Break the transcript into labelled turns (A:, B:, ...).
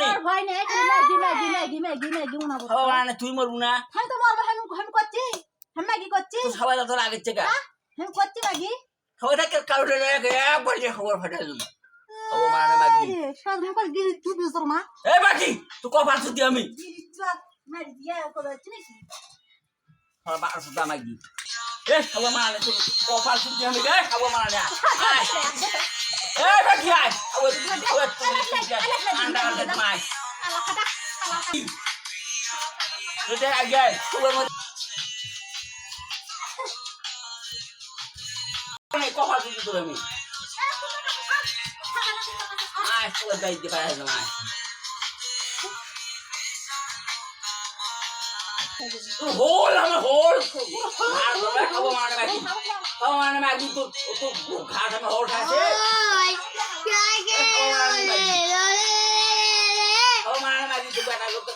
A: নি
B: ভয় নেই ম্যাগি উনাবো
A: খাওয়া মানে তুই মরবো না
B: আমি তো মরবো আমি করছি আমি ম্যাগি করছি
A: তো সবাই তো আগের থেকে
B: আমি করছি ম্যাগি
A: সবাই থাকে কারোর একবার যে খবর ফাটাই দিল খবর মানে ম্যাগি
B: সাধারণ করে গিয়ে তুই বুঝতো মা
A: এই ম্যাগি তুই কপাল সুদি আমি
B: ম্যাগি দিয়ে করেছি নাকি
A: খবর সুদা ম্যাগি এ খবর মানে তুই কপাল সুদি আমি রে খবর মানে এই ম্যাগি আয় ওই আন্ডা আন্ডা মাই তুই আগে খবর মত কপাল সুদি তোর আমি আয় খবর দাই দে পায় না হোল আমার হোল আর তোরা খবর মানে ম্যাগি তো ঘাট আমি হোল খাইছে খবর মানে ম্যাগি তো বেটা লোক